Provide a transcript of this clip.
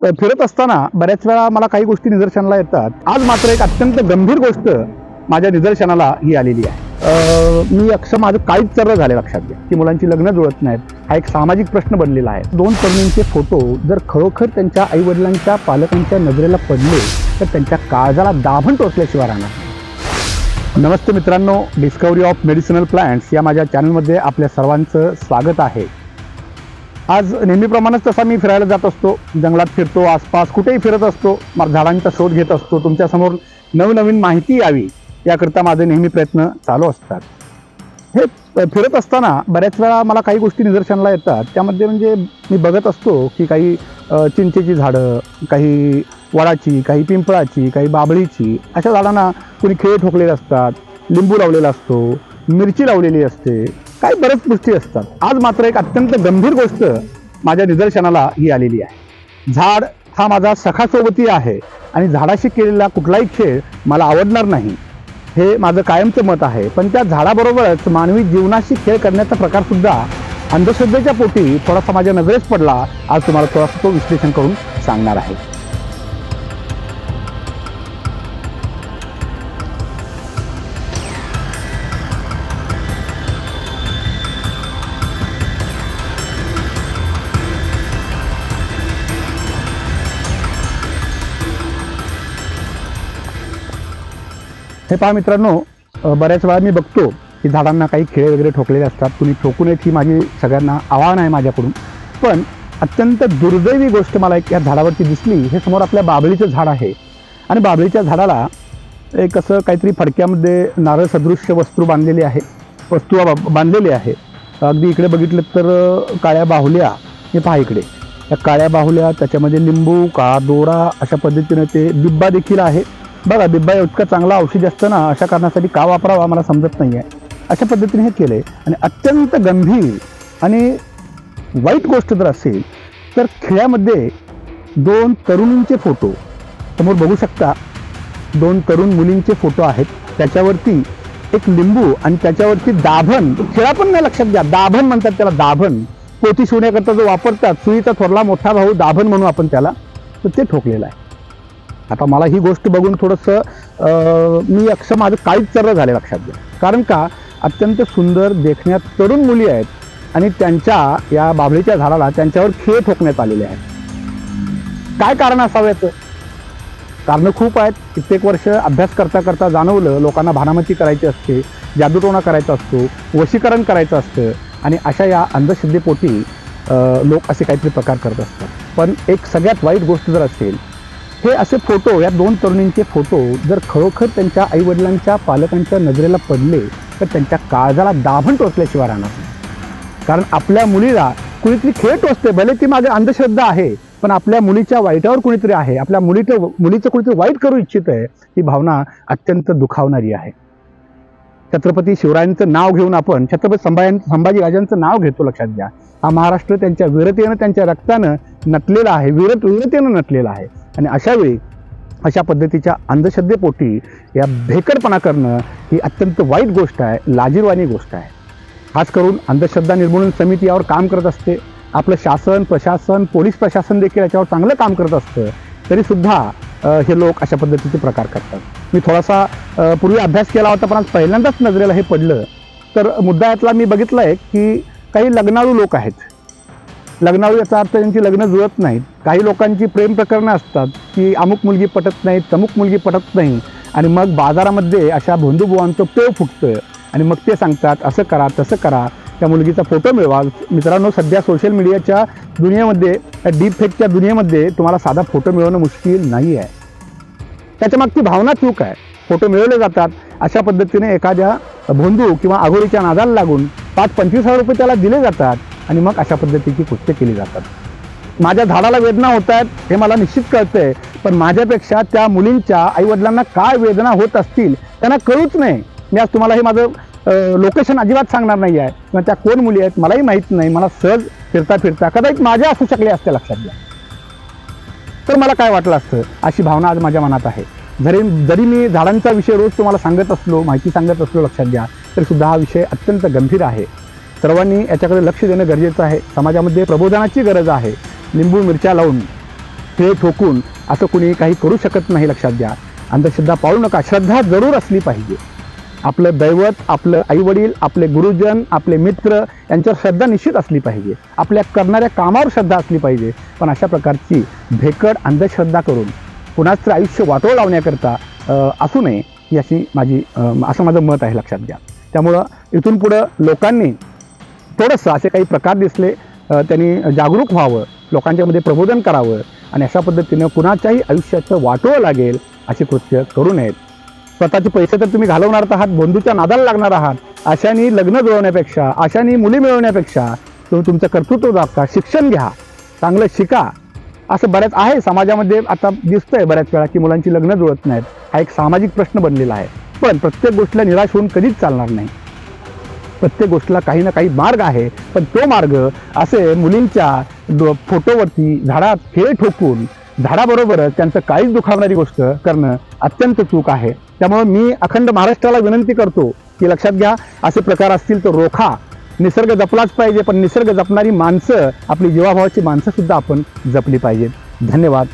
फिरत असताना बऱ्याच वेळा मला काही गोष्टी निदर्शनाला येतात. आज मात्र एक अत्यंत गंभीर गोष्ट माझ्या निदर्शनाला ही आलेली आहे. मी अक्षरशः माझं काळीच चर्र झाले. लक्षात घ्या की मुलांची लग्न जुळत नाहीत. हा एक सामाजिक प्रश्न बनलेला आहे. 2 तरुणींचे फोटो जर खरोखर त्यांच्या आईवडिलांच्या पालकांच्या नजरेला पडले तर त्यांच्या काळजाला दाभण टोचल्याशिवाय राहणार नाही. नमस्ते मित्रांनो, डिस्कवरी ऑफ मेडिसिनल प्लांट्स या माझ्या चॅनलमध्ये आपल्या सर्वांचं स्वागत आहे. आज नेहमीप्रमाणेच तसा मी फिरायला जात असतो, जंगलात फिरतो, आसपास कुठेही फिरत असतो, झाडांचा शोध घेत असतो. तुमच्यासमोर नवनवीन माहिती यावी याकरता माझे नेहमी प्रयत्न चालू असतात. हे फिरत असताना बऱ्याच वेळा मला काही गोष्टी निदर्शनाला येतात. त्यामध्ये म्हणजे मी बघत असतो की काही चिंचेची झाडं, काही वडाची, काही पिंपळाची, काही बाबळीची, अशा झाडांना कोणी खिळे ठोकलेले असतात, लिंबू लावलेला असतो, मिरची लावलेली असते, काही बऱ्याच गोष्टी असतात. आज मात्र एक अत्यंत गंभीर गोष्ट माझ्या निदर्शनाला ही आलेली आहे. झाड हा माझा सखा सोबती आहे आणि झाडाशी केलेला कुठलाही खेळ मला आवडणार नाही, हे माझं कायमचं मत आहे. पण त्या झाडाबरोबरच मानवी जीवनाशी खेळ करण्याचा प्रकार सुद्धा अंधश्रद्धेच्या पोटी थोडासा माझ्या नजरेस पडला. आज तुम्हाला थोडासा तो विश्लेषण करून सांगणार आहे. हे पहा मित्रांनो, बऱ्याच वेळा मी बघतो की झाडांना काही खिळे वगैरे ठोकलेले असतात. कुणी ठोकू नयेत ही माझी सगळ्यांना आवाहन आहे माझ्याकडून. पण अत्यंत दुर्दैवी गोष्ट मला एक या झाडावरती दिसली. हे समोर आपल्या बाभळीचं झाड आहे आणि बाभळीच्या झाडाला एक असं काहीतरी फडक्यामध्ये नारळ सदृश्य वस्तू बांधलेली आहे. अगदी इकडे बघितलं तर काळ्या बाहुल्या, हे पहा इकडे या काळ्या बाहुल्या, त्याच्यामध्ये लिंबू, काळा दोरा, अशा पद्धतीने ते बिब्बा देखील आहे. बघा, बिब्बा इतका चांगला औषधी असतं ना, अशा कारणासाठी का वापरावा मला समजत नाही आहे. अशा पद्धतीने हे केले. आणि अत्यंत गंभीर आणि वाईट गोष्ट जर असेल तर खिळ्यामध्ये 2 तरुणींचे फोटो समोर बघू शकता. 2 तरुण मुलींचे फोटो आहेत. त्याच्यावरती एक लिंबू आणि त्याच्यावरती दाभण, खिळा पण नाही, लक्षात घ्या, दाभण म्हणतात त्याला. दाभण पोती शिवण्याकरता जो वापरतात, सुईचा थोरला मोठा भाऊ दाभण म्हणू आपण त्याला, तर ते ठोकलेलं आहे. आता मला ही गोष्ट बघून थोडंसं मी अक्षरशः माझं काळीच चर्र झाले. लक्षात घ्या. कारण का, अत्यंत सुंदर देखण्यात तरुण मुली आहेत आणि त्यांच्या या बाभळीच्या झाडाला त्यांच्यावर खिळे ठोकण्यात आलेले आहेत. काय कारण असावेत? कारणं खूप आहेत. कित्येक वर्ष अभ्यास करता करता जाणवलं लोकांना भानामती करायची असते, जादूटोणा करायचा असतो, वशीकरण करायचं असतं आणि अशा या अंधश्रद्धेपोटी लोक असे काहीतरी प्रकार करत असतात. पण एक सगळ्यात वाईट गोष्ट जर असेल, हे असे फोटो, या 2 तरुणींचे फोटो जर खरोखर त्यांच्या आईवडिलांच्या पालकांच्या नजरेला पडले तर त्यांच्या काळजाला दाभण टोचल्याशिवाय राहणार नाही. कारण आपल्या मुलीला कुणीतरी खेळ टोचते, भले ती मागे अंधश्रद्धा आहे, पण आपल्या मुलीच्या वाईटावर कुणीतरी आहे, आपल्या मुलीचं कुणीतरी वाईट करू इच्छित आहे, ही भावना अत्यंत दुखावणारी आहे. छत्रपती शिवरायांचं नाव घेऊन आपण छत्रपती संभाजी राजांचं नाव घेतो. लक्षात घ्या, हा महाराष्ट्र त्यांच्या वीरतेनं, त्यांच्या रक्तानं नटलेला आहे, वीरतेनं नटलेला आहे. आणि अशावेळी अशा पद्धतीच्या अंधश्रद्धेपोटी या भेकडपणा करणं ही अत्यंत वाईट गोष्ट आहे, लाजिरवाणी गोष्ट आहे. खास करून अंधश्रद्धा निर्मूलन समिती यावर काम करत असते. आपलं शासन, प्रशासन, पोलीस प्रशासन देखील याच्यावर चांगलं काम करत असतं. तरीसुद्धा हे लोक अशा पद्धतीचे प्रकार करतात. मी थोडासा पूर्वी अभ्यास केला होता, पण आज पहिल्यांदाच नजरेला हे पडलं. तर मुद्दा यातला मी बघितला आहे की काही लग्नाळू लोक आहेत. लग्नाळू याचा अर्थ त्यांची लग्न जुळत नाहीत. काही लोकांची प्रेम प्रकरणं असतात की अमुक मुलगी पटत नाही, तमुक मुलगी पटत नाही, आणि मग बाजारामध्ये अशा भोंदूबुवांचं पेव फुटतं आणि मग ते सांगतात असं करा, तसं करा, त्या मुलगीचा फोटो मिळवा. मित्रांनो, सध्या सोशल मीडियाच्या दुनियेमध्ये, डीपफेकच्या दुनियेमध्ये तुम्हाला साधा फोटो मिळवणं मुश्किल नाही आहे. त्याच्यामागची भावना चूक आहे. फोटो मिळवले जातात. अशा पद्धतीने एखाद्या भोंदू किंवा आघोरीच्या नादाला लागून 5-25 हजार रुपये त्याला दिले जातात आणि मग अशा पद्धतीची कृत्य केली जातात. माझ्या झाडाला वेदना होत आहेत हे मला निश्चित कळतंय, पण माझ्यापेक्षा त्या मुलींच्या आईवडिलांना काय वेदना होत असतील त्यांना कळूच नाही. मी आज तुम्हाला हे माझं लोकेशन अजिबात सांगणार नाही आहे, किंवा त्या कोण मुली आहेत मलाही माहीत नाही. मला सहज फिरता फिरता कदाचित माझ्या असू शकले असते, लक्षात घ्या. तर मला काय वाटलं असतं, अशी भावना आज माझ्या मनात आहे. जरी मी झाडांचा विषय रोज तुम्हाला सांगत असलो, माहिती सांगत असलो, लक्षात घ्या, तरीसुद्धा हा विषय अत्यंत गंभीर आहे. सर्वांनी याच्याकडे लक्ष देणं गरजेचं आहे. समाजामध्ये प्रबोधनाची गरज आहे. लिंबू मिरच्या लावून खेळ ठोकून असं कुणी काही करू शकत नाही, लक्षात घ्या. अंधश्रद्धा पाळू नका. श्रद्धा जरूर असली पाहिजे. आपलं दैवत, आपलं आईवडील, आपले गुरुजन, आपले मित्र यांच्यावर श्रद्धा निश्चित असली पाहिजे. आपल्या करणाऱ्या कामावर श्रद्धा असली पाहिजे. पण अशा प्रकारची भेकड अंधश्रद्धा करून कुणाचं आयुष्य वाटोळ लावण्याकरता असू नये, ही असं माझं मत आहे, लक्षात घ्या. त्यामुळं इथून पुढं लोकांनी थोडंसं असे काही प्रकार दिसले त्यांनी जागरूक व्हावं, लोकांच्यामध्ये प्रबोधन करावं आणि अशा पद्धतीनं कुणाच्याही आयुष्याचं वाटोळं लागेल अशी कृत्य करू नयेत. स्वतःचे पैसे तर तुम्ही घालवणार आहात, बंधूच्या नादाला लागणार आहात. अशाने लग्न जुळवण्यापेक्षा, अशाने मुली मिळवण्यापेक्षा तुम्ही तुमचं कर्तृत्व दाखवा, शिक्षण घ्या, चांगलं शिका. असं बऱ्याच आहे समाजामध्ये आता दिसतंय बऱ्याच वेळा की मुलांची लग्न जुळत नाहीत. हा एक सामाजिक प्रश्न बनलेला आहे. पण प्रत्येक गोष्टीला निराश होऊन कधीच चालणार नाही. प्रत्येक गोष्टीला काही ना काही मार्ग आहे. पण तो मार्ग असे मुलींच्या फोटोवरती झाडात खेळ ठोकून झाडाबरोबरच त्यांचं काळीच दुखावणारी गोष्ट करणं अत्यंत चूक आहे. त्यामुळे मी अखंड महाराष्ट्राला विनंती करतो की लक्षात घ्या, असे प्रकार असतील तर रोखा. निसर्ग जपलाच पाहिजे, पण निसर्ग जपणारी माणसं, आपली जीवाभावाची माणसं सुद्धा आपण जपली पाहिजेत. धन्यवाद.